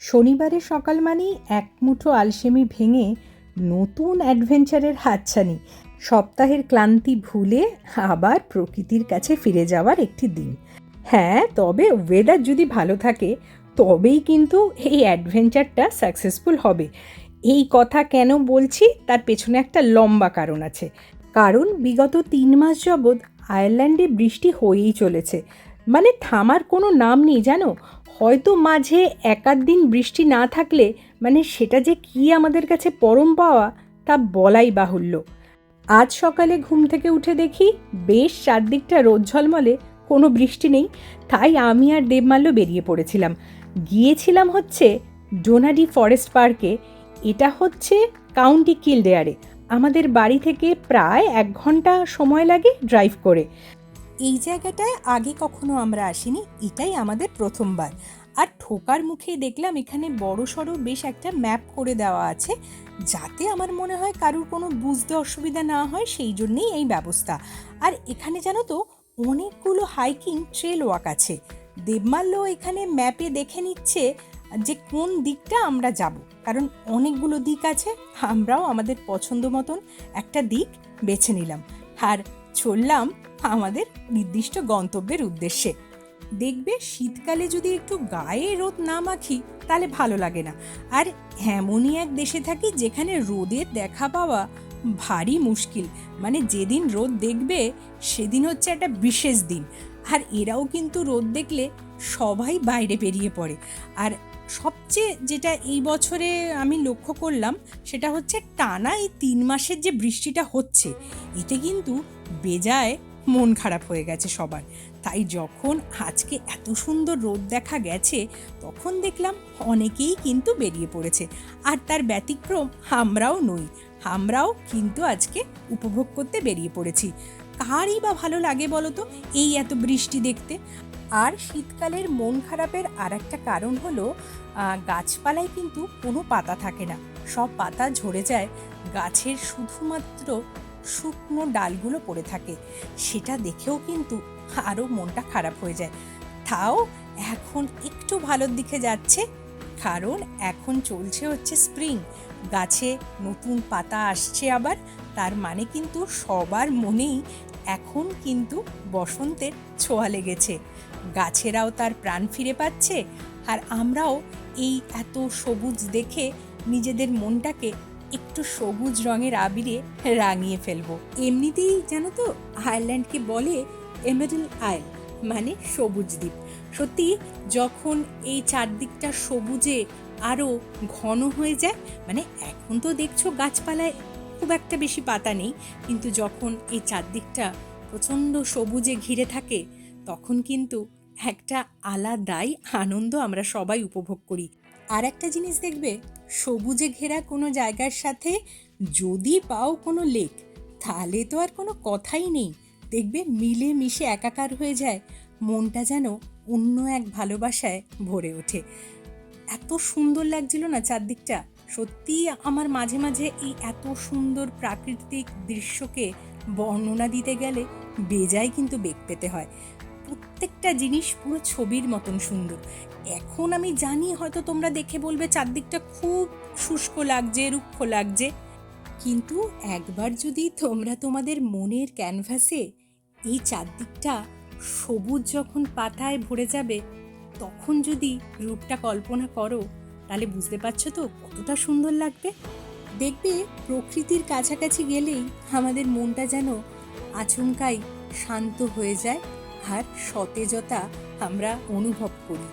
শনিবারের সকাল মানেই এক মুঠো আলসেমি ভেঙে নতুন অ্যাডভেঞ্চারের হাতছানি, সপ্তাহের ক্লান্তি ভুলে আবার প্রকৃতির কাছে ফিরে যাওয়ার একটি দিন। হ্যাঁ, তবে ওয়েদার যদি ভালো থাকে তবেই কিন্তু এই অ্যাডভেঞ্চারটা সাকসেসফুল হবে। এই কথা কেন বলছি তার পেছনে একটা লম্বা কারণ আছে। কারণ বিগত 3 মাস যাবৎ আয়ারল্যান্ডে বৃষ্টি হয়েই চলেছে, মানে থামার কোনো নাম নেই জানো। হয়তো মাঝে একাধ দিন বৃষ্টি না থাকলে মানে সেটা যে কী আমাদের কাছে পরম পাওয়া তা বলাই বাহুল্য। আজ সকালে ঘুম থেকে উঠে দেখি বেশ চারদিকটা রোদ ঝলমলে, কোনো বৃষ্টি নেই। তাই আমি আর দেবমাল্য বেরিয়ে পড়েছিলাম। গিয়েছিলাম হচ্ছে ডোনাডি ফরেস্ট পার্কে। এটা হচ্ছে কাউন্টি কিলডেয়ারে। আমাদের বাড়ি থেকে প্রায় 1 ঘন্টা সময় লাগে ড্রাইভ করে। এই জায়গাটায় আগে কখনো আমরা আসিনি, এটাই আমাদের প্রথমবার। আর ঠোকার মুখেই দেখলাম এখানে বড় সড়ো বেশ একটা ম্যাপ করে দেওয়া আছে, যাতে আমার মনে হয় কারুর কোনো বুঝতে অসুবিধা না হয়, সেই জন্যেই এই ব্যবস্থা। আর এখানে জানো তো অনেকগুলো হাইকিং ট্রেল ওয়াক আছে। দেবমাল্য এখানে ম্যাপে দেখে নিচ্ছে যে কোন দিকটা আমরা যাব, কারণ অনেকগুলো দিক আছে। আমরাও আমাদের পছন্দ মতন একটা দিক বেছে নিলাম আর চললাম আমাদের নির্দিষ্ট গন্তব্যের উদ্দেশ্যে। দেখবে শীতকালে যদি একটু গায়ে রোদ না মাখি তাহলে ভালো লাগে না। আর এমনই এক দেশে থাকি যেখানে রোদের দেখা পাওয়া ভারী মুশকিল। মানে যেদিন রোদ দেখবে সেদিন হচ্ছে একটা বিশেষ দিন। আর এরাও কিন্তু রোদ দেখলে সবাই বাইরে বেরিয়ে পড়ে। আর সবচেয়ে যেটা এই বছরে আমি লক্ষ্য করলাম সেটা হচ্ছে টানা এই 3 মাসের যে বৃষ্টিটা হচ্ছে, এতে কিন্তু বেজায় মন খারাপ হয়ে গেছে সবার। তাই যখন আজকে এত সুন্দর রোদ দেখা গেছে তখন দেখলাম অনেকেই কিন্তু বেরিয়ে পড়েছে। আর তার ব্যতিক্রম আমরাও নই, আমরাও কিন্তু আজকে উপভোগ করতে বেরিয়ে পড়েছি। কারই বা ভালো লাগে বলো তো এই এত বৃষ্টি দেখতে। আর শীতকালের মন খারাপের আর একটা কারণ হলো গাছপালায় কিন্তু কোনো পাতা থাকে না, সব পাতা ঝরে যায়, গাছের শুধুমাত্র শুকনো ডালগুলো পড়ে থাকে। সেটা দেখেও কিন্তু আরও মনটা খারাপ হয়ে যায়। তাও এখন একটু ভালোর দিকে যাচ্ছে, কারণ এখন চলছে হচ্ছে স্প্রিং, গাছে নতুন পাতা আসছে আবার। তার মানে কিন্তু সবার মনেই এখন কিন্তু বসন্তের ছোঁয়া লেগেছে, গাছেরাও তার প্রাণ ফিরে পাচ্ছে। আর আমরাও এই এত সবুজ দেখে নিজেদের মনটাকে একটু সবুজ রঙের আবিরে রাঙিয়ে ফেলবো। এমনিতেই জানো তো আয়ারল্যান্ডকে বলে এমেরাল্ড আইল, মানে সবুজ দ্বীপ। সত্যি যখন এই চারদিকটা সবুজে আরও ঘন হয়ে যায়, মানে এখন তো দেখছো গাছপালায় খুব একটা বেশি পাতা নেই, কিন্তু যখন এই চারদিকটা প্রচণ্ড সবুজে ঘিরে থাকে তখন কিন্তু একটা আলাদাই আনন্দ আমরা সবাই উপভোগ করি। আর একটা জিনিস দেখবে, সবুজে ঘেরা কোনো জায়গার সাথে যদি পাও কোনো লেক, তাহলে তো আর কোনো কথাই নেই। দেখবে মিলে মিশে একাকার হয়ে যায়, মনটা যেন অন্য এক ভালোবাসায় ভরে ওঠে। এত সুন্দর লাগছিল না চারদিকটা। সত্যি আমার মাঝে মাঝে এই এত সুন্দর প্রাকৃতিক দৃশ্যকে বর্ণনা দিতে গেলে বেজায় কিন্তু বেগ পেতে হয়। প্রত্যেকটা জিনিস পুরো ছবির মতন সুন্দর। এখন আমি জানি হয়তো তোমরা দেখে বলবে চারদিকটা খুব শুষ্ক লাগছে, রুক্ষ লাগছে, কিন্তু একবার যদি তোমরা তোমাদের মনের ক্যানভাসে এই চারদিকটা সবুজ যখন পাতায় ভরে যাবে তখন যদি রূপটা কল্পনা করো তাহলে বুঝতে পারছো তো কতটা সুন্দর লাগবে। দেখবে প্রকৃতির কাছাকাছি গেলেই আমাদের মনটা যেন আচমকাই শান্ত হয়ে যায় আর সতেজতা আমরা অনুভব করি।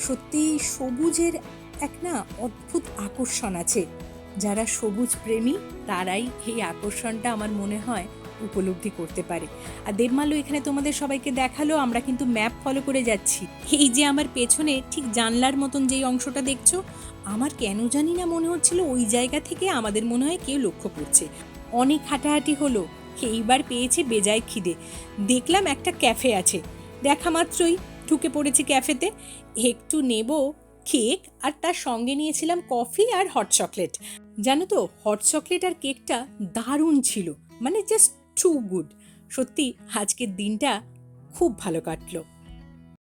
সত্যি সবুজের এক না অদ্ভুত আকর্ষণ আছে। যারা সবুজ প্রেমী তারাই এই আকর্ষণটা আমার মনে হয় উপলব্ধি করতে পারে। আর দেবমাল্য এখানে তোমাদের সবাইকে দেখালো আমরা কিন্তু ম্যাপ ফলো করে যাচ্ছি। এই যে আমার পেছনে ঠিক জানলার মতন যেই অংশটা দেখছো, আমার কেন জানি না মনে হচ্ছিল ওই জায়গা থেকে আমাদের মনে হয় কেউ লক্ষ্য করছে। অনেক হাঁটাহাঁটি হলো, এইবার পেয়েছে বেজায় খিদে। দেখলাম একটা ক্যাফে আছে, দেখা মাত্রই ঢুকে পড়েছি ক্যাফেতে। একটু নেব কেক আর তার সঙ্গে নিয়েছিলাম কফি আর হট চকলেট। জানো তো হট চকলেট আর কেকটা দারুণ ছিল, মানে জাস্ট টু গুড। সত্যি আজকের দিনটা খুব ভালো কাটলো।